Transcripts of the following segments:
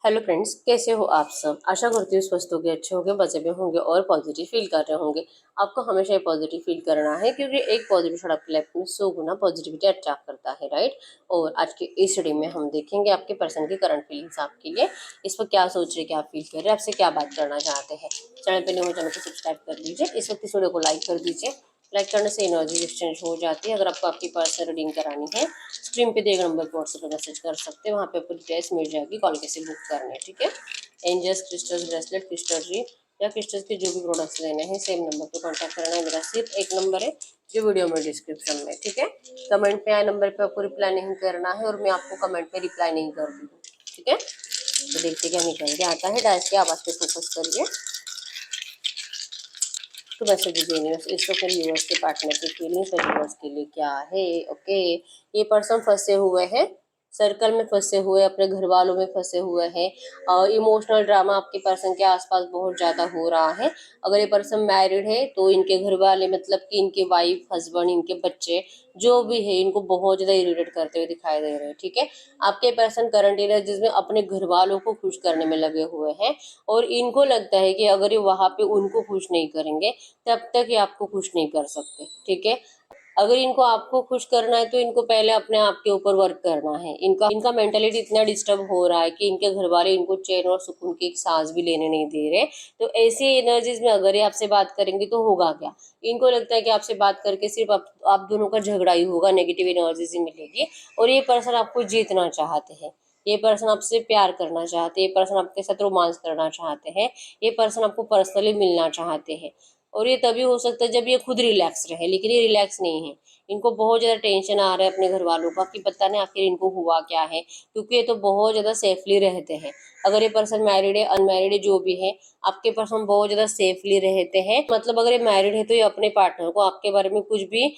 Hello friends, कैसे हो आप सब। आशा करती हूँ स्वस्थ होंगे, अच्छे होंगे, मजे में होंगे और पॉजिटिव फील कर रहे होंगे। आपको हमेशा ये पॉजिटिव फील करना है क्योंकि एक पॉजिटिव थॉट आपकी लाइफ में 100 गुना पॉजिटिविटी अट्रैक्ट करता है, राइट। और आज के इस स्टडी में हम देखेंगे आपके पर्सन की करंट फीलिंग्स आपके लिए, इस पर क्या सोच रहे, क्या फील कर रहे हैं, आपसे क्या बात करना चाहते हैं। चैनल पर न्यू हो चैनल को सब्सक्राइब कर लीजिए, इस वक्त इस वीडियो को लाइक कर दीजिए। लाइक करने से एनर्जी एक्सचेंज हो जाती है। अगर आपको आपकी पर्सनल रीडिंग करानी है, स्क्रीन पे दिए गए नंबर पर व्हाट्सएप पर मैसेज कर सकते हैं, वहाँ पे आपको डिटेल्स मिल जाएगी, कॉल कैसे बुक करने, ठीक है। एंजल्स, क्रिस्टल्स, ब्रेसलेट, क्रिस्टल री या क्रिस्टल्स के जो भी प्रोडक्ट्स लेने हैं सेम नंबर पे कांटेक्ट करना है। मेरा सिर्फ एक नंबर है जो वीडियो में डिस्क्रिप्शन में, ठीक है। कमेंट पे आए नंबर पे आपको रिप्लाई नहीं करना है और मैं आपको कमेंट पे रिप्लाई नहीं करती हूँ, ठीक है। तो देखते क्या निकल के आता है। डायस की आवाज़ पे फोकस करिए। तो मैसेजेस यूनिवर्स, इसको फिर यूनिवर्स के पार्टनर की फीलिंग्स और यूनिवर्स के लिए क्या है। ओके, ये पर्सन फंसे हुए हैं, सर्कल में फंसे हुए, अपने घर वालों में फंसे हुए हैं। इमोशनल ड्रामा आपके पर्सन के आसपास बहुत ज़्यादा हो रहा है। अगर ये पर्सन मैरिड है तो इनके घर वाले, मतलब कि इनके वाइफ, हस्बैंड, इनके बच्चे जो भी है, इनको बहुत ज़्यादा इरिटेट करते हुए दिखाई दे रहे हैं, ठीक है। आपके पर्सन करंट एनर्जीज में अपने घर वालों को खुश करने में लगे हुए हैं और इनको लगता है कि अगर ये वहाँ पे उनको खुश नहीं करेंगे तब तक ये आपको खुश नहीं कर सकते, ठीक है। अगर इनको आपको खुश करना है तो इनको पहले अपने आप के ऊपर वर्क करना है। इनका इनका मेंटलिटी इतना डिस्टर्ब हो रहा है कि इनके घर वाले इनको चैन और सुकून की एक सांस भी लेने नहीं दे रहे। तो ऐसी एनर्जीज में अगर ये आपसे बात करेंगे तो होगा क्या। इनको लगता है कि आपसे बात करके सिर्फ आप दोनों का झगड़ा ही होगा, नेगेटिव एनर्जीज ही मिलेगी। और ये पर्सन आपको जीतना चाहते हैं, ये पर्सन आपसे प्यार करना चाहते हैं, ये पर्सन आपके साथ रोमांस करना चाहते हैं, ये पर्सन आपको पर्सनली मिलना चाहते हैं। और ये तभी हो सकता है जब ये खुद रिलैक्स रहे, लेकिन ये रिलैक्स नहीं है। इनको बहुत ज़्यादा टेंशन आ रहा है अपने घर वालों का कि पता नहीं आखिर इनको हुआ क्या है, क्योंकि ये तो बहुत ज़्यादा सेफली रहते हैं। अगर ये पर्सन मैरिड है, अनमैरिड है, जो भी है, आपके पर्सन बहुत ज़्यादा सेफली रहते हैं। मतलब अगर ये मैरिड है तो ये अपने पार्टनर को आपके बारे में कुछ भी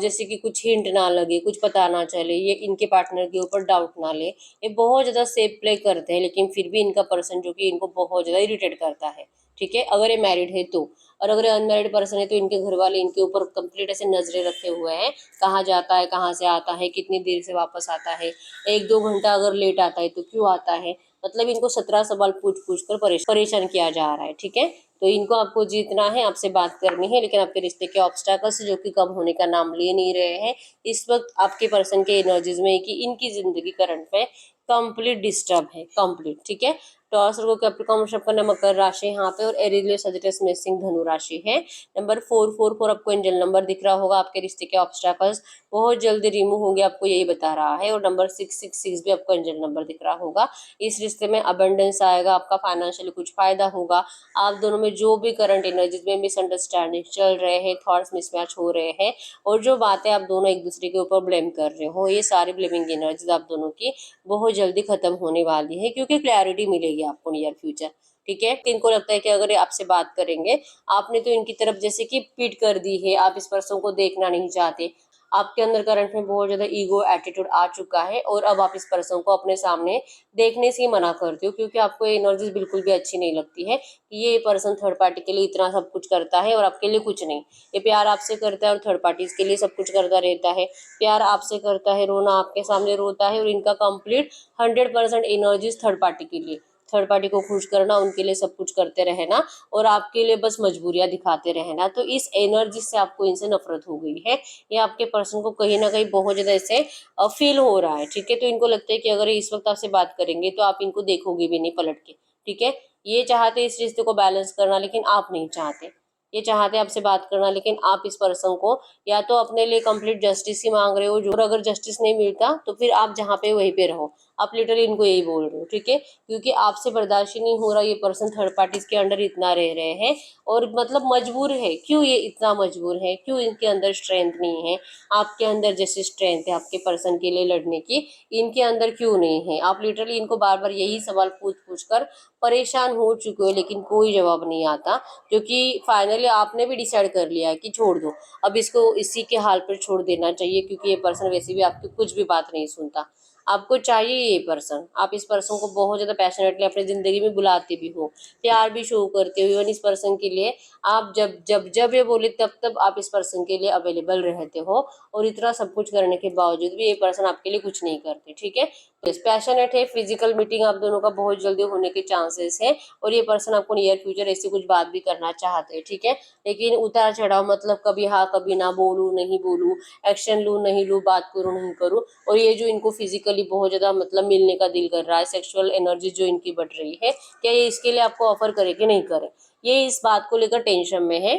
जैसे कि कुछ हिंट ना लगे, कुछ पता ना चले, ये इनके पार्टनर के ऊपर डाउट ना ले, ये बहुत ज़्यादा सेफ प्ले करते हैं। लेकिन फिर भी इनका पर्सन जो कि इनको बहुत ज़्यादा इरिटेट करता है, ठीक है, अगर ये मैरिड है तो। और अगर अनमैरिड पर्सन है तो इनके घर वाले इनके ऊपर कंप्लीट ऐसे नजरें रखे हुए हैं, कहाँ जाता है, कहाँ से आता है, कितनी देर से वापस आता है, 1-2 घंटा अगर लेट आता है तो क्यों आता है। मतलब इनको 17 सवाल पूछ पूछ कर परेशान किया जा रहा है, ठीक है। तो इनको आपको जीतना है, आपसे बात करनी है, लेकिन आपके रिश्ते के ऑब्स्टैकल्स जो कि कम होने का नाम ले नहीं रहे हैं इस वक्त आपके पर्सन के एनर्जीज में, कि इनकी जिंदगी करंट में कंप्लीट डिस्टर्ब है, कंप्लीट, ठीक है। टॉस को कैप्रिकॉर्न वृषभ कन्या मकर राशि यहाँ पे और एरीज सजिटस में सिंह धनु राशि है। नंबर 444 आपको एंजल नंबर दिख रहा होगा। आपके रिश्ते के ऑब्स्टैकल्स बहुत जल्दी रिमूव होंगे, आपको यही बता रहा है। और नंबर 666 भी आपको एंजल नंबर दिख रहा होगा। इस रिश्ते में अबंडेंस आएगा, आपका फाइनेंशियली कुछ फायदा होगा। आप दोनों में जो भी करंट एनर्जीज में मिसअंडरस्टैंडिंग चल रहे हैं, थॉट्स मिसमैच हो रहे हैं और जो बातें आप दोनों एक दूसरे के ऊपर ब्लेम कर रहे हो, ये सारी ब्लेमिंग एनर्जीज आप दोनों की बहुत जल्दी खत्म होने वाली है, क्योंकि क्लैरिटी मिलेगी आपको नियर फ्यूचर, ठीक है। इनको लगता है कि अगर ये आपसे बात करेंगे, आपने तो इनकी तरफ जैसे कि पीट कर दी है, आप इस पर्सन को देखना नहीं चाहते। आपके अंदर करंट में बहुत ज्यादा ईगो एटीट्यूड आ चुका है और अब आप इस पर्सन को अपने सामने देखने से ही मना करते हो, क्योंकि आपको ये एनर्जी बिल्कुल भी अच्छी नहीं लगती है कि ये पर्सन थर्ड पार्टी के लिए इतना सब कुछ करता है और आपके लिए कुछ नहीं। ये प्यार आपसे करता है और थर्ड पार्टीज के लिए सब कुछ करता रहता है। प्यार आपसे करता है, रोना आपके सामने रोता है और इनका कंप्लीट 100% एनर्जीज थर्ड पार्टी के लिए, थर्ड पार्टी को खुश करना, उनके लिए सब कुछ करते रहना और आपके लिए बस मजबूरियां दिखाते रहना। तो इस एनर्जी से आपको इनसे नफरत हो गई है, ये आपके पर्सन को कहीं ना कहीं बहुत ज्यादा ऐसे फील हो रहा है, ठीक है। तो इनको लगता है कि अगर इस वक्त आपसे बात करेंगे तो आप इनको देखोगे भी नहीं पलट के, ठीक है। ये चाहते इस रिश्ते को बैलेंस करना, लेकिन आप नहीं चाहते। ये चाहते आपसे बात करना, लेकिन आप इस पर्सन को या तो अपने लिए कंप्लीट जस्टिस ही मांग रहे हो, जो अगर जस्टिस नहीं मिलता तो फिर आप जहाँ पे वहीं पे रहो। आप लिटरली इनको यही बोल रहे हो, ठीक है, क्योंकि आपसे बर्दाश्त ही नहीं हो रहा, ये पर्सन थर्ड पार्टीज के अंडर इतना रह रहे हैं और मतलब मजबूर है। क्यों ये इतना मजबूर है, क्यों इनके अंदर स्ट्रेंथ नहीं है, आपके अंदर जैसे स्ट्रेंथ है आपके पर्सन के लिए लड़ने की, इनके अंदर क्यों नहीं है। आप लिटरली इनको बार बार यही सवाल पूछ पूछ कर परेशान हो चुके हो, लेकिन कोई जवाब नहीं आता, क्योंकि फाइनली आपने भी डिसाइड कर लिया है कि छोड़ दो, अब इसको इसी के हाल पर छोड़ देना चाहिए, क्योंकि ये पर्सन वैसे भी आपकी कुछ भी बात नहीं सुनता। आपको चाहिए ये पर्सन, आप इस पर्सन को बहुत ज्यादा पैशनेटली अपनी जिंदगी में बुलाते भी हो, प्यार भी शो करते हो इवन इस पर्सन के लिए। आप जब जब जब ये बोले तब तब आप इस पर्सन के लिए अवेलेबल रहते हो, और इतना सब कुछ करने के बावजूद भी ये पर्सन आपके लिए कुछ नहीं करते, ठीक है। पैशनेट है, फिजिकल मीटिंग आप दोनों का बहुत जल्दी होने के चांसेस है, और ये पर्सन आपको नियर फ्यूचर ऐसी कुछ बात भी करना चाहते हैं, ठीक है। लेकिन उतार चढ़ाव मतलब कभी हाँ कभी ना, बोलूँ नहीं बोलूँ, एक्शन लूँ नहीं लूँ, बात करूँ नहीं करूँ। और ये जो इनको फिजिकली बहुत ज्यादा मतलब मिलने का दिल कर रहा है, सेक्सुअल एनर्जी जो इनकी बढ़ रही है, क्या ये इसके लिए आपको ऑफर करे कि नहीं करे, ये इस बात को लेकर टेंशन में है,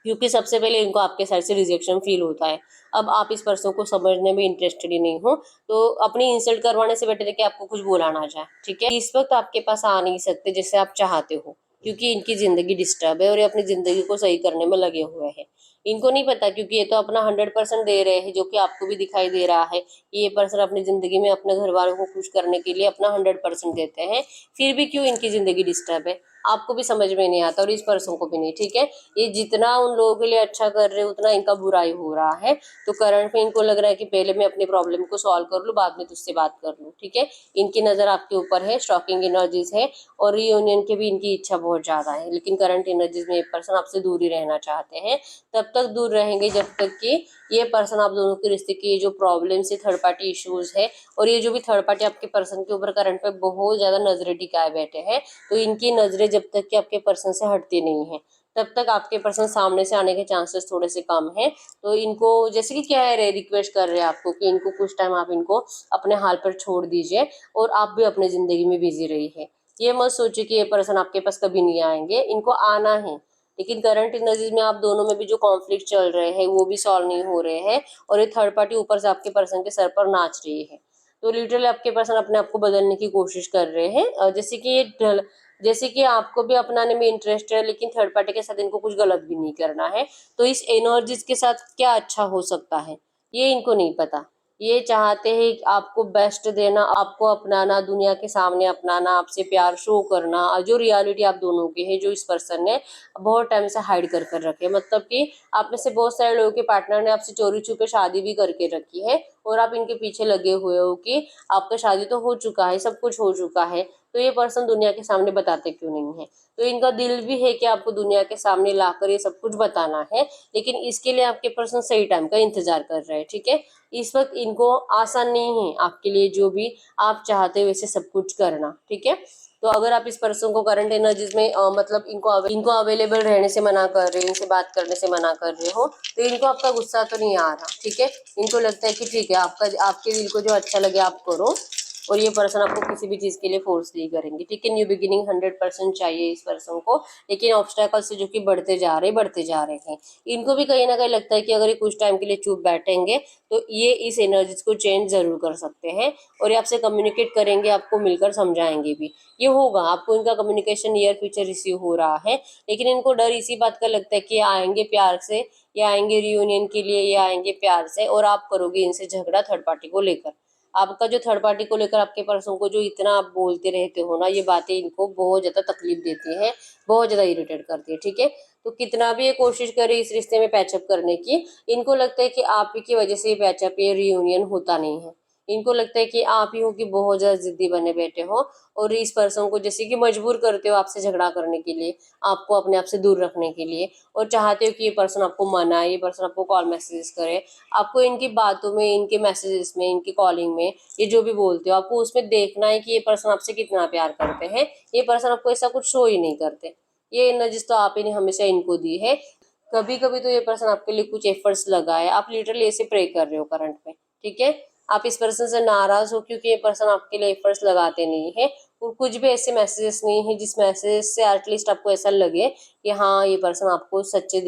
क्योंकि सबसे पहले इनको आपके साइड से रिजेक्शन फील होता है। अब आप इस पर्सन को समझने में इंटरेस्टेड ही नहीं हो, तो अपनी इंसल्ट करवाने से बेटर है कि आपको कुछ बोला ना जाए, ठीक है। इस वक्त आपके पास आ नहीं सकते जैसे आप चाहते हो, क्योंकि इनकी जिंदगी डिस्टर्ब है और ये अपनी जिंदगी को सही करने में लगे हुए हैं। इनको नहीं पता, क्योंकि ये तो अपना 100% दे रहे हैं, जो कि आपको भी दिखाई दे रहा है। ये पर्सन अपनी जिंदगी में अपने घर वालों को खुश करने के लिए अपना 100% देते हैं, फिर भी क्यों इनकी जिंदगी डिस्टर्ब है, आपको भी समझ में नहीं आता और इस पर्सन को भी नहीं, ठीक है। ये जितना उन लोगों के लिए अच्छा कर रहे हैं उतना इनका बुराई हो रहा है। तो करंट में इनको लग रहा है कि पहले मैं अपनी प्रॉब्लम को सॉल्व कर लूँ, बाद में तुझसे बात कर लूँ, ठीक है। इनकी नजर आपके ऊपर है, स्टॉकिंग एनर्जीज है, और रीयूनियन की भी इनकी इच्छा बहुत ज्यादा है, लेकिन करंट एनर्जीज में ये पर्सन आपसे दूर ही रहना चाहते हैं। तब तक दूर रहेंगे जब तक कि ये पर्सन आप दोनों के रिश्ते की जो प्रॉब्लम है, थर्ड पार्टी इश्यूज है, और ये जो भी थर्ड पार्टी आपके पर्सन के ऊपर करंट पे बहुत ज्यादा नजरें टिकाए बैठे हैं, तो इनकी नजरें जब तक कि आपके पर्सन से हटती नहीं है तब तक आपके पर्सन सामने से आने के चांसेस थोड़े से कम है। तो इनको जैसे कि कह रहे, रिक्वेस्ट कर रहे हैं आपको कि इनको कुछ टाइम आप इनको अपने हाल पर छोड़ दीजिए, और आप भी अपनी जिंदगी में बिजी रही है। ये मत सोचिए कि ये पर्सन आपके पास कभी नहीं आएंगे, इनको आना है, लेकिन करंट एनर्जीज में आप दोनों में भी जो कॉन्फ्लिक्ट चल रहे हैं वो भी सॉल्व नहीं हो रहे हैं, और ये थर्ड पार्टी ऊपर से आपके पर्सन के सर पर नाच रही है। तो लिटरली आपके पर्सन अपने आप को बदलने की कोशिश कर रहे हैं, जैसे कि आपको भी अपनाने में इंटरेस्ट है, लेकिन थर्ड पार्टी के साथ इनको कुछ गलत भी नहीं करना है। तो इस एनर्जीज के साथ क्या अच्छा हो सकता है ये इनको नहीं पता। ये चाहते हैं कि आपको बेस्ट देना, आपको अपनाना, दुनिया के सामने अपनाना, आपसे प्यार शो करना, और जो रियलिटी आप दोनों की है जो इस पर्सन ने बहुत टाइम से हाइड कर कर रखे, मतलब कि आप में से बहुत सारे लोगों के पार्टनर ने आपसे चोरी छुपे शादी भी करके रखी है, और आप इनके पीछे लगे हुए हो कि आपका शादी तो हो चुका है, सब कुछ हो चुका है, तो ये पर्सन दुनिया के सामने बताते क्यों नहीं है। तो इनका दिल भी है कि आपको दुनिया के सामने लाकर ये सब कुछ बताना है, लेकिन इसके लिए आपके पर्सन सही टाइम का इंतजार कर रहे हैं, ठीक है। इस वक्त इनको आसान नहीं है आपके लिए जो भी आप चाहते हो वैसे सब कुछ करना, ठीक है। तो अगर आप इस पर्सन को करंट एनर्जीज में मतलब इनको अवेलेबल रहने से मना कर रहे हो, इनसे बात करने से मना कर रहे हो, तो इनको आपका गुस्सा तो नहीं आ रहा, ठीक है। इनको लगता है कि ठीक है, आपके दिल को जो अच्छा लगे आप करो, और ये पर्सन आपको किसी भी चीज के लिए फोर्स नहीं करेंगे, ठीक है। न्यू बिगिनिंग 100% चाहिए इस पर्सन को, लेकिन ऑब्स्टेकल्स से जो कि बढ़ते जा रहे हैं, इनको भी कहीं ना कहीं लगता है कि अगर ये कुछ टाइम के लिए चुप बैठेंगे तो ये इस एनर्जीज को चेंज जरूर कर सकते हैं, और ये आपसे कम्युनिकेट करेंगे, आपको मिलकर समझाएंगे भी, ये होगा। आपको इनका कम्युनिकेशन नियर फ्यूचर रिसीव हो रहा है, लेकिन इनको डर इसी बात का लगता है कि ये आएंगे प्यार से, ये आएंगे रियूनियन के लिए, ये आएंगे प्यार से, और आप करोगे इनसे झगड़ा थर्ड पार्टी को लेकर। आपका जो थर्ड पार्टी को लेकर आपके पर्सन को जो इतना आप बोलते रहते हो ना, ये बातें इनको बहुत ज्यादा तकलीफ देती है, बहुत ज्यादा इरिटेट करती है, ठीक है। तो कितना भी ये कोशिश करे इस रिश्ते में पैचअप करने की, इनको लगता है कि आप ही की वजह से ये पैचअप, ये रियूनियन होता नहीं है। इनको लगता है कि आप ही हो कि बहुत ज्यादा जिद्दी बने बैठे हो, और इस पर्सन को जैसे कि मजबूर करते हो आपसे झगड़ा करने के लिए, आपको अपने आप से दूर रखने के लिए, और चाहते हो कि ये पर्सन आपको मनाए, ये पर्सन आपको कॉल मैसेजेस करे, आपको इनकी बातों में, इनके मैसेजेस में, इनकी कॉलिंग में, ये जो भी बोलते हो आपको उसमें देखना है कि ये पर्सन आपसे कितना प्यार करते हैं। ये पर्सन आपको ऐसा कुछ शो ही नहीं करते, ये एनर्जीज तो आप ही ने हमेशा इनको दी है। कभी कभी तो ये पर्सन आपके लिए कुछ एफर्ट्स लगाए, आप लिटरली ऐसे प्रे कर रहे हो करंट में, ठीक है। आप इस पर्सन से नाराज हो क्योंकि ये पर्सन आपके लिए एफर्ट्स लगाते नहीं है, और कुछ भी ऐसे मैसेजेस नहीं है जिस मैसेज से एटलीस्ट आपको ऐसा लगे कि हाँ ये पर्सन आपको सच्चे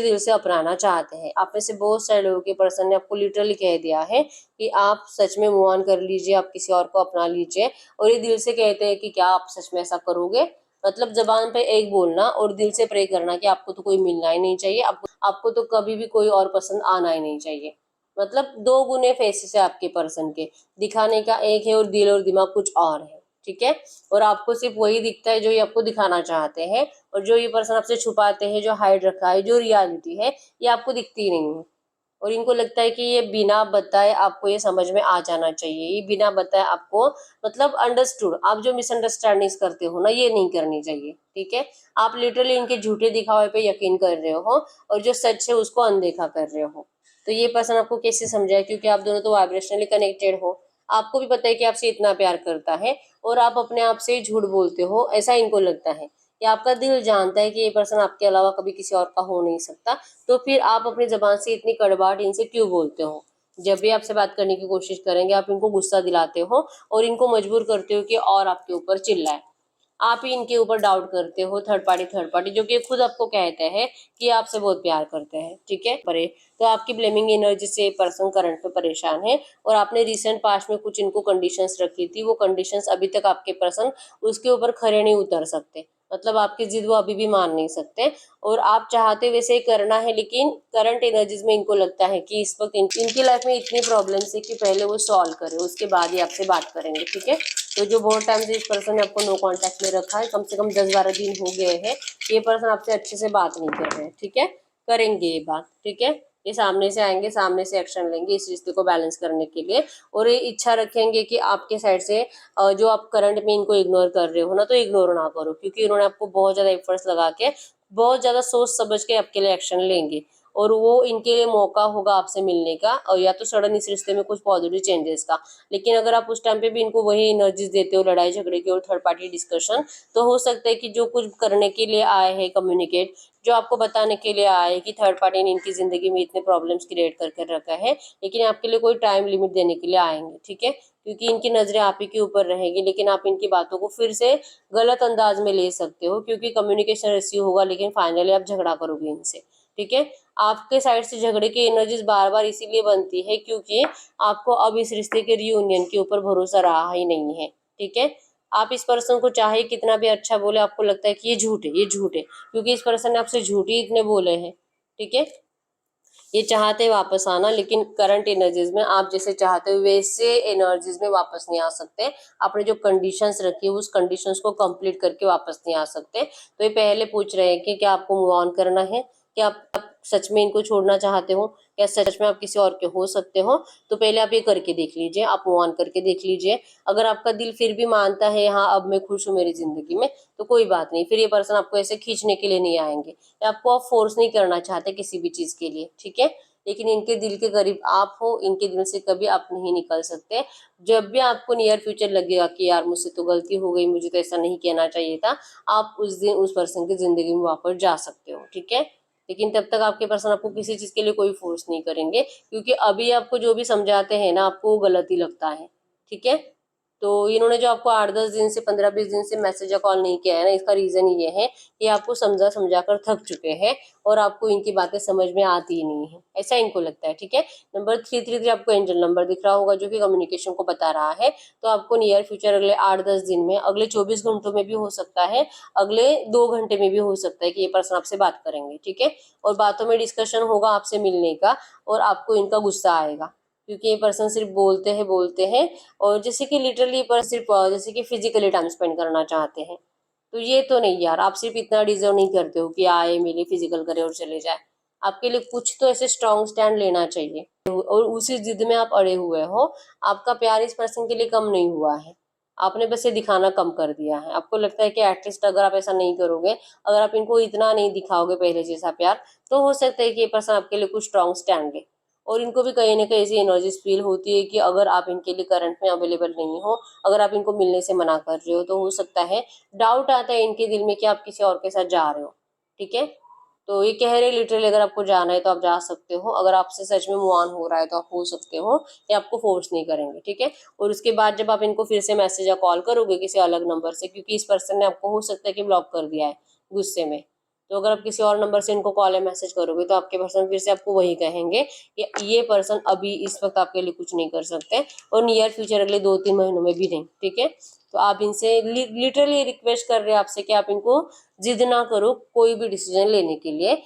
दिल से अपनाना चाहते हैं। आप में से बहुत सारे लोगों के पर्सन ने आपको लिटरली कह दिया है कि आप सच में मूव ऑन कर लीजिए, आप किसी और को अपना लीजिए, और ये दिल से कहते हैं कि क्या आप सच में ऐसा करोगे। मतलब जबान पे एक बोलना और दिल से प्रे करना कि आपको तो कोई मिलना ही नहीं चाहिए, आपको तो कभी भी कोई और पसंद आना ही नहीं चाहिए। मतलब दो गुने फेसेस है आपके पर्सन के, दिखाने का एक है और दिल और दिमाग कुछ और है, ठीक है। और आपको सिर्फ वही दिखता है जो ये आपको दिखाना चाहते हैं, और जो ये पर्सन आपसे छुपाते हैं, जो हाइड रखा है, जो रियलिटी है, ये आपको दिखती ही नहीं है। और इनको लगता है कि ये बिना बताए आपको ये समझ में आ जाना चाहिए, ये बिना बताए आपको मतलब अंडरस्टूड, आप जो मिसअंडरस्टैंडिंग करते हो ना ये नहीं करनी चाहिए, ठीक है। आप लिटरली इनके झूठे दिखावे पे यकीन कर रहे हो और जो सच है उसको अनदेखा कर रहे हो। तो ये पर्सन आपको कैसे समझाए, क्योंकि आप दोनों तो वाइब्रेशनली कनेक्टेड हो, आपको भी पता है कि आपसे इतना प्यार करता है और आप अपने आप से झूठ बोलते हो, ऐसा इनको लगता है। कि आपका दिल जानता है कि ये पर्सन आपके अलावा कभी किसी और का हो नहीं सकता, तो फिर आप अपनी जबान से इतनी कड़वाहट इनसे क्यों बोलते हो। जब भी आपसे बात करने की कोशिश करेंगे आप इनको गुस्सा दिलाते हो और इनको मजबूर करते हो कि और आपके ऊपर चिल्लाए। आप ही इनके ऊपर डाउट करते हो, थर्ड पार्टी जो कि खुद आपको कहते हैं कि आपसे बहुत प्यार करते हैं, ठीक है। परे तो आपकी ब्लेमिंग एनर्जी से पर्सन करंट में परेशान है और आपने रिसेंट पास्ट में कुछ इनको कंडीशंस रखी थी, वो कंडीशंस अभी तक आपके पर्सन उसके ऊपर खरे नहीं उतर सकते, मतलब आपकी जिद वो अभी भी मान नहीं सकते और आप चाहते वैसे ही करना है, लेकिन करंट एनर्जीज में इनको लगता है कि इस वक्त इनकी लाइफ में इतनी प्रॉब्लम्स है कि पहले वो सॉल्व करें उसके बाद ही आपसे बात करेंगे, ठीक है। तो जो बहुत टाइम से इस पर्सन ने आपको नो कांटेक्ट में रखा है, कम से कम 10-12 दिन हो गए हैं, ये पर्सन आपसे अच्छे से बात नहीं कर रहे हैं, ठीक है। करेंगे ये बात, ठीक है। ये सामने से आएंगे, सामने से एक्शन लेंगे इस रिश्ते को बैलेंस करने के लिए, और ये इच्छा रखेंगे कि आपके साइड से जो आप करंट में इनको इग्नोर कर रहे हो ना, तो इग्नोर ना करो, क्योंकि इन्होंने आपको बहुत ज्यादा एफर्ट्स लगा के बहुत ज्यादा सोच समझ के आपके लिए एक्शन लेंगे, और वो इनके लिए मौका होगा आपसे मिलने का, और या तो सडन इस रिश्ते में कुछ पॉजिटिव चेंजेस का। लेकिन अगर आप उस टाइम पे भी इनको वही एनर्जीज देते हो लड़ाई झगड़े की और थर्ड पार्टी डिस्कशन, तो हो सकता है कि जो कुछ करने के लिए आए हैं कम्युनिकेट, जो आपको बताने के लिए आए कि थर्ड पार्टी ने इनकी जिंदगी में इतने प्रॉब्लम्स क्रिएट करके रखा है, लेकिन आपके लिए कोई टाइम लिमिट देने के लिए आएंगे, ठीक है। क्योंकि इनकी नजरें आप ही के ऊपर रहेगी, लेकिन आप इनकी बातों को फिर से गलत अंदाज में ले सकते हो, क्योंकि कम्युनिकेशन रिसीव होगा लेकिन फाइनली आप झगड़ा करोगे इनसे, ठीक है। आपके साइड से झगड़े की एनर्जीज बार बार इसीलिए बनती है क्योंकि आपको अब इस रिश्ते के रियूनियन के ऊपर भरोसा रहा ही नहीं है, ठीक है। आप इस पर्सन को चाहे कितना भी अच्छा बोले, आपको लगता है कि ये झूठ है, ये झूठ है, क्योंकि इस पर्सन ने आपसे झूठ ही इतने बोले हैं, ठीक है। ये चाहते हैं वापस आना, लेकिन करंट एनर्जीज में आप जैसे चाहते हो वैसे एनर्जीज में वापस नहीं आ सकते। आपने जो कंडीशंस रखी है उस कंडीशंस को कंप्लीट करके वापस नहीं आ सकते। तो ये पहले पूछ रहे हैं कि क्या आपको मूव ऑन करना है, क्या आप सच में इनको छोड़ना चाहते हो, क्या सच में आप किसी और के हो सकते हो। तो पहले आप ये करके देख लीजिए, आप मूव ऑन करके देख लीजिए। अगर आपका दिल फिर भी मानता है हाँ अब मैं खुश हूँ मेरी जिंदगी में, तो कोई बात नहीं, फिर ये पर्सन आपको ऐसे खींचने के लिए नहीं आएंगे, आपको आप फोर्स नहीं करना चाहते किसी भी चीज के लिए, ठीक है। लेकिन इनके दिल के करीब आप हो, इनके दिल से कभी आप नहीं निकल सकते। जब भी आपको नियर फ्यूचर लगेगा कि यार मुझसे तो गलती हो गई, मुझे तो ऐसा नहीं कहना चाहिए था, आप उस दिन उस पर्सन की जिंदगी में वापस जा सकते हो, ठीक है। लेकिन तब तक आपके पर्सन आपको किसी चीज के लिए कोई फोर्स नहीं करेंगे, क्योंकि अभी आपको जो भी समझाते हैं ना आपको वो गलत ही लगता है, ठीक है। तो इन्होंने जो आपको 8-10 दिन से 15-20 दिन से मैसेज या कॉल नहीं किया है ना, इसका रीजन ये है कि आपको समझा समझा कर थक चुके हैं और आपको इनकी बातें समझ में आती ही नहीं है, ऐसा इनको लगता है, ठीक है। नंबर 333 आपको एंजल नंबर दिख रहा होगा जो कि कम्युनिकेशन को बता रहा है। तो आपको नियर फ्यूचर अगले 8-10 दिन में, अगले 24 घंटों में भी हो सकता है, अगले 2 घंटे में भी हो सकता है कि ये पर्सन आपसे बात करेंगे, ठीक है। और बातों में डिस्कशन होगा आपसे मिलने का, और आपको इनका गुस्सा आएगा, क्योंकि ये पर्सन सिर्फ बोलते हैं और जैसे कि लिटरली पर सिर्फ जैसे कि फिजिकली टाइम स्पेंड करना चाहते हैं। तो ये तो नहीं यार, आप सिर्फ इतना डिजर्व नहीं करते हो कि आए मिले फिजिकल करे और चले जाए। आपके लिए कुछ तो ऐसे स्ट्रॉन्ग स्टैंड लेना चाहिए, और उसी जिद में आप अड़े हुए हो। आपका प्यार इस पर्सन के लिए कम नहीं हुआ है, आपने बस ये दिखाना कम कर दिया है। आपको लगता है कि एटलीस्ट अगर आप ऐसा नहीं करोगे, अगर आप इनको इतना नहीं दिखाओगे पहले जैसा प्यार, तो हो सकता है कि ये पर्सन आपके लिए कुछ स्ट्रॉन्ग स्टैंड ले। और इनको भी कहीं ना कहीं ऐसी एनर्जीज फील होती है कि अगर आप इनके लिए करंट में अवेलेबल नहीं हो, अगर आप इनको मिलने से मना कर रहे हो, तो हो सकता है डाउट आता है इनके दिल में कि आप किसी और के साथ जा रहे हो, ठीक है। तो ये कह रहे लिटरली अगर आपको जाना है तो आप जा सकते हो, अगर आपसे सच में मूव ऑन हो रहा है तो आप हो सकते हो, ये आपको फोर्स नहीं करेंगे, ठीक है। और उसके बाद जब आप इनको फिर से मैसेज या कॉल करोगे किसी अलग नंबर से, क्योंकि इस पर्सन ने आपको हो सकता है कि ब्लॉक कर दिया है गुस्से में, तो अगर आप किसी और नंबर से इनको कॉल या मैसेज करोगे तो आपके पर्सन फिर से आपको वही कहेंगे कि ये पर्सन अभी इस वक्त आपके लिए कुछ नहीं कर सकते, और नियर फ्यूचर अगले 2-3 महीनों में भी नहीं, ठीक है। तो आप इनसे लिटरली रिक्वेस्ट कर रहे हैं आपसे कि आप इनको जिद ना करो कोई भी डिसीजन लेने के लिए,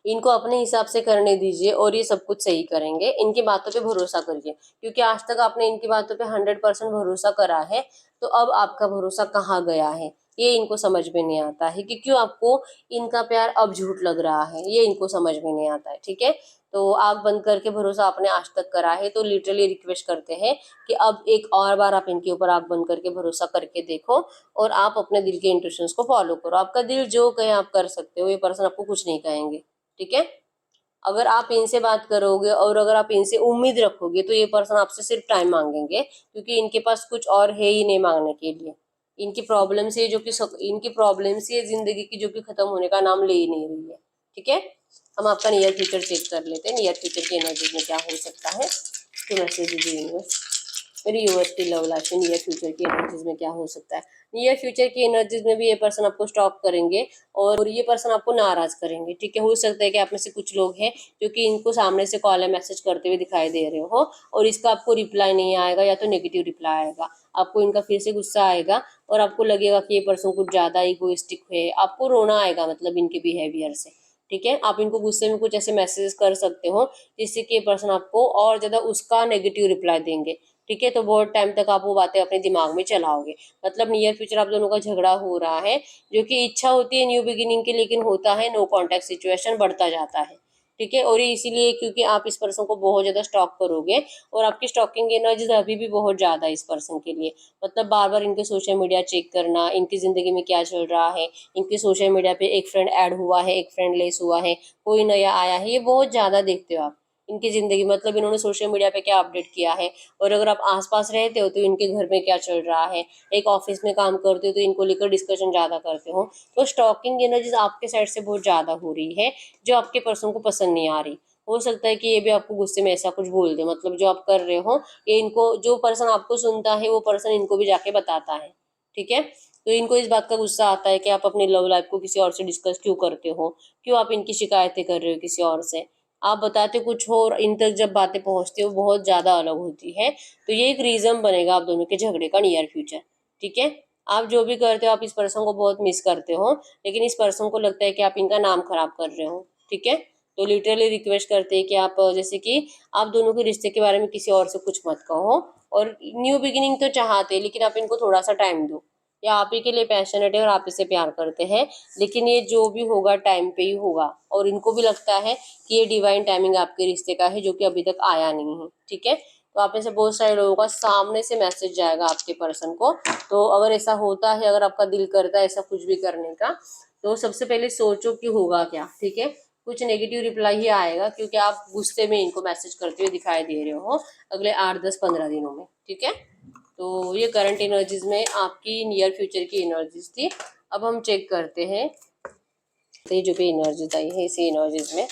इनको अपने हिसाब से करने दीजिए और ये सब कुछ सही करेंगे। इनकी बातों पे भरोसा करिए, क्योंकि आज तक आपने इनकी बातों पे 100% भरोसा करा है, तो अब आपका भरोसा कहाँ गया है। ये इनको समझ में नहीं आता है कि क्यों आपको इनका प्यार अब झूठ लग रहा है, ये इनको समझ में नहीं आता है। ठीक है, तो आंख बंद करके भरोसा आपने आज तक करा है, तो लिटरली रिक्वेस्ट करते हैं कि अब एक और बार आप इनके ऊपर आंख बंद करके भरोसा करके देखो और आप अपने दिल के इंट्यूशंस को फॉलो करो। आपका दिल जो कहे आप कर सकते हो, ये पर्सन आपको कुछ नहीं कहेंगे। ठीक है, अगर आप इनसे बात करोगे और अगर आप इनसे उम्मीद रखोगे तो ये पर्सन आपसे सिर्फ टाइम मांगेंगे, क्योंकि इनके पास कुछ और है ही नहीं मांगने के लिए। इनकी प्रॉब्लम से जो कि इनकी प्रॉब्लम से जिंदगी की जो कि खत्म होने का नाम ले ही नहीं रही है। ठीक है, हम आपका नियर फ्यूचर चेक कर लेते हैं, नियर फ्यूचर की एनर्जी में क्या हो सकता है। तो मैसेज दीजिए यूनिवर्स, मेरी यूनिवर्स की लव लाइफ में नियर फ्यूचर की एनर्जीज में क्या हो सकता है। नियर फ्यूचर की एनर्जीज में भी ये पर्सन आपको स्टॉप करेंगे और ये पर्सन आपको नाराज करेंगे। ठीक है, हो सकता है कि आप में से कुछ लोग हैं जो कि इनको सामने से कॉल या मैसेज करते हुए दिखाई दे रहे हो और इसका आपको रिप्लाई नहीं आएगा या तो नेगेटिव रिप्लाई आएगा, आपको इनका फिर से गुस्सा आएगा और आपको लगेगा कि ये पर्सन कुछ ज्यादा इगोइस्टिक है, आपको रोना आएगा मतलब इनके बिहेवियर से। ठीक है, आप इनको गुस्से में कुछ ऐसे मैसेज कर सकते हो जिससे कि ये पर्सन आपको और ज्यादा उसका नेगेटिव रिप्लाई देंगे। ठीक है, तो बहुत टाइम तक आप वो बातें अपने दिमाग में चलाओगे। मतलब नियर फ्यूचर आप दोनों का झगड़ा हो रहा है, जो कि इच्छा होती है न्यू बिगिनिंग की, लेकिन होता है नो कॉन्टैक्ट सिचुएशन, बढ़ता जाता है। ठीक है, और ये इसीलिए क्योंकि आप इस पर्सन को बहुत ज्यादा स्टॉक करोगे और आपकी स्टॉकिंग एनर्जी अभी भी बहुत ज्यादा है इस पर्सन के लिए। मतलब बार बार इनके सोशल मीडिया चेक करना, इनकी जिंदगी में क्या चल रहा है, इनके सोशल मीडिया पे एक फ्रेंड ऐड हुआ है, एक फ्रेंड लेस हुआ है, कोई नया आया है, ये बहुत ज्यादा देखते हो आप इनकी जिंदगी। मतलब इन्होंने सोशल मीडिया पे क्या अपडेट किया है, और अगर आप आसपास रहते हो तो इनके घर में क्या चल रहा है, एक ऑफिस में काम करते हो तो इनको लेकर डिस्कशन ज्यादा करते हो। तो स्टॉकिंग एनर्जीज आपके साइड से बहुत ज्यादा हो रही है, जो आपके पर्सन को पसंद नहीं आ रही। हो सकता है कि ये भी आपको गुस्से में ऐसा कुछ बोल दे, मतलब जो आप कर रहे हो ये इनको, जो पर्सन आपको सुनता है वो पर्सन इनको भी जाके बताता है। ठीक है, तो इनको इस बात का गुस्सा आता है कि आप अपनी लव लाइफ को किसी और से डिस्कस क्यों करते हो, क्यों आप इनकी शिकायतें कर रहे हो किसी और से। आप बताते कुछ हो और इन तक जब बातें पहुंचती हो बहुत ज्यादा अलग होती है। तो ये एक रीजन बनेगा आप दोनों के झगड़े का नियर फ्यूचर। ठीक है, आप जो भी करते हो आप इस पर्सन को बहुत मिस करते हो, लेकिन इस पर्सन को लगता है कि आप इनका नाम खराब कर रहे हो। ठीक है, तो लिटरली रिक्वेस्ट करते हैं कि आप जैसे कि आप दोनों के रिश्ते के बारे में किसी और से कुछ मत कहो, और न्यू बिगिनिंग तो चाहते हैं लेकिन आप इनको थोड़ा सा टाइम दो। या आप ही के लिए पैशनेट है और आप इसे प्यार करते हैं, लेकिन ये जो भी होगा टाइम पे ही होगा, और इनको भी लगता है कि ये डिवाइन टाइमिंग आपके रिश्ते का है जो कि अभी तक आया नहीं है। ठीक है, तो आप में से बहुत सारे लोगों का सामने से मैसेज जाएगा आपके पर्सन को। तो अगर ऐसा होता है, अगर आपका दिल करता है ऐसा कुछ भी करने का, तो सबसे पहले सोचो कि होगा क्या। ठीक है, कुछ नेगेटिव रिप्लाई ही आएगा, क्योंकि आप गुस्से में इनको मैसेज करते हुए दिखाई दे रहे हो अगले 8 10 15 दिनों में। ठीक है, तो ये करंट एनर्जीज में आपकी नियर फ्यूचर की एनर्जीज थी। अब हम चेक करते हैं तो ये जो भी एनर्जीज आई है इसी एनर्जीज में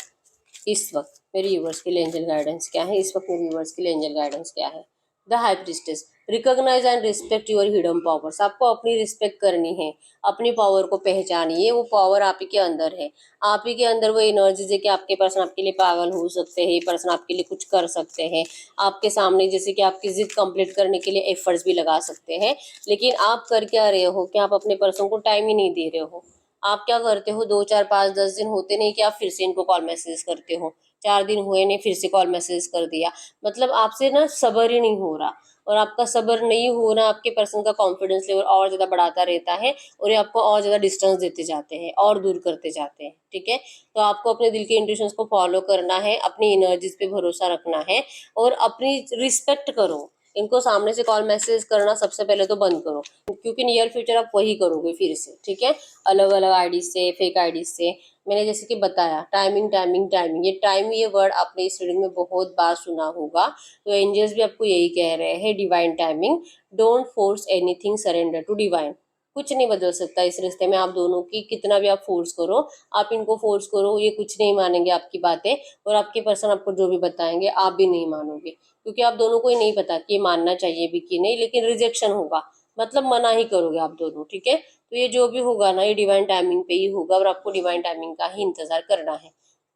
इस वक्त मेरी यूवर्स के लिए एंजल गाइडेंस क्या है, इस वक्त मेरी यूवर्स के लिए एंजल गाइडेंस क्या है। The high priestess, recognise and respect your hidden powers. आपको अपनी रिस्पेक्ट करनी है, अपनी पावर को पहचानिए, वो पावर आप ही के अंदर है। आप ही के अंदर वो एनर्जीज है कि आपके पर्सन आपके लिए पागल हो सकते हैं, पर्सन आपके लिए कुछ कर सकते हैं आपके सामने, जैसे कि आपकी जिद कंप्लीट करने के लिए एफर्ट्स भी लगा सकते हैं। लेकिन आप कर क्या रहे हो कि आप अपने पर्सन को टाइम ही नहीं दे रहे हो। आप क्या करते हो, 2 4 5 10 दिन होते नहीं कि आप फिर से इनको कॉल मैसेज करते हो, 4 दिन हुए नहीं फिर से कॉल मैसेज कर दिया। मतलब आपसे ना सब्र ही नहीं हो रहा, और आपका सब्र नहीं होना आपके पर्सन का कॉन्फिडेंस लेवल और ज्यादा बढ़ाता रहता है, और ये आपको और ज्यादा डिस्टेंस देते जाते हैं और दूर करते जाते हैं। ठीक है, तो आपको अपने दिल के इंट्यूशंस को फॉलो करना है, अपनी एनर्जीज पे भरोसा रखना है और अपनी रिस्पेक्ट करो। इनको सामने से कॉल मैसेज करना सबसे पहले तो बंद करो, क्योंकि नियर फ्यूचर आप वही करोगे फिर से। ठीक है, अलग अलग आईडी से, फेक आईडी से। मैंने जैसे कि बताया टाइमिंग टाइमिंग टाइमिंग, ये टाइम, ये वर्ड आपने इस रीडिंग में बहुत बार सुना होगा। तो एंजल्स भी आपको यही कह रहे हैं, divine timing, don't force anything, surrender to divine. कुछ नहीं बदल सकता इस रिश्ते में, आप दोनों की कितना भी आप फोर्स करो, आप इनको फोर्स करो, ये कुछ नहीं मानेंगे आपकी बातें, और आपके पर्सन आपको जो भी बताएंगे आप भी नहीं मानोगे, क्योंकि आप दोनों को ही नहीं पता कि ये मानना चाहिए भी कि नहीं, लेकिन रिजेक्शन होगा, मतलब मना ही करोगे आप दोनों। ठीक है, तो ये जो भी होगा ना ये डिवाइन टाइमिंग पे ही होगा, और आपको डिवाइन टाइमिंग का ही इंतजार करना है।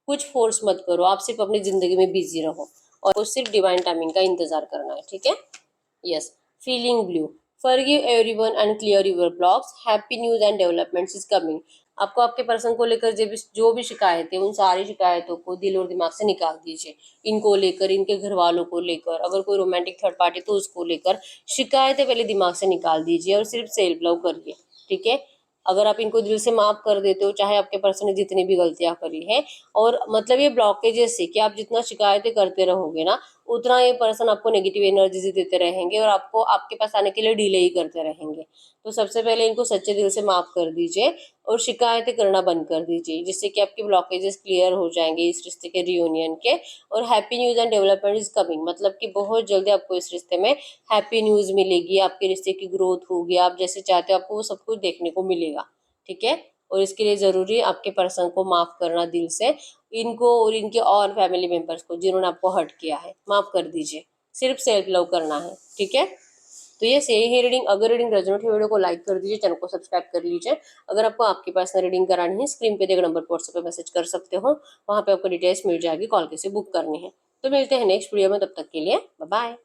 कुछ फोर्स मत करो, आप सिर्फ अपनी जिंदगी में बिजी रहो और सिर्फ डिवाइन टाइमिंग का इंतजार करना है। ठीक है, yes, feeling blue, forgive everyone and clear your blocks, happy news and developments is coming. आपको आपके पर्सन को लेकर जो भी शिकायतें, उन सारी शिकायतों को दिल और दिमाग से निकाल दीजिए। इनको लेकर, इनके घर वालों को लेकर, अगर कोई रोमांटिक थर्ड पार्टी तो उसको लेकर शिकायतें पहले दिमाग से निकाल दीजिए और सिर्फ सेल्फ लव करिए। ठीक है, अगर आप इनको दिल से माफ कर देते हो, चाहे आपके पर्सन ने जितनी भी गलतियां करी है, और मतलब ये ब्लॉकेजेस से कि आप जितना शिकायतें करते रहोगे ना, उतना ये पर्सन आपको नेगेटिव एनर्जी देते रहेंगे और आपको आपके पास आने के लिए डिले ही करते रहेंगे। तो सबसे पहले इनको सच्चे दिल से माफ कर दीजिए और शिकायतें करना बंद कर दीजिए, जिससे कि आपके ब्लॉकेजेस क्लियर हो जाएंगे इस रिश्ते के रियूनियन के। और happy news and development is coming, मतलब कि बहुत जल्दी आपको इस रिश्ते में हैप्पी न्यूज मिलेगी, आपके रिश्ते की ग्रोथ होगी, आप जैसे चाहते हो आपको वो सब कुछ देखने को मिलेगा। ठीक है, और इसके लिए जरूरी है आपके पर्सन को माफ करना दिल से, इनको और इनके और फैमिली मेंबर्स को जिन्होंने आपको हर्ट किया है, माफ कर दीजिए। सिर्फ सेल्फ लव करना है। ठीक है, तो ये सही है रीडिंग। अगर रीडिंग रेजोनेट है, वीडियो को लाइक कर दीजिए, चैनल को सब्सक्राइब कर लीजिए। अगर आपको आपकी पर्सनल रीडिंग करानी है, स्क्रीन पे दिए गए नंबर पर व्हाट्सएप पे मैसेज कर सकते हो, वहां पे आपको डिटेल्स मिल जाएगी, कॉल कैसे बुक करनी है। तो मिलते हैं नेक्स्ट वीडियो में, तब तक के लिए बाय बाय।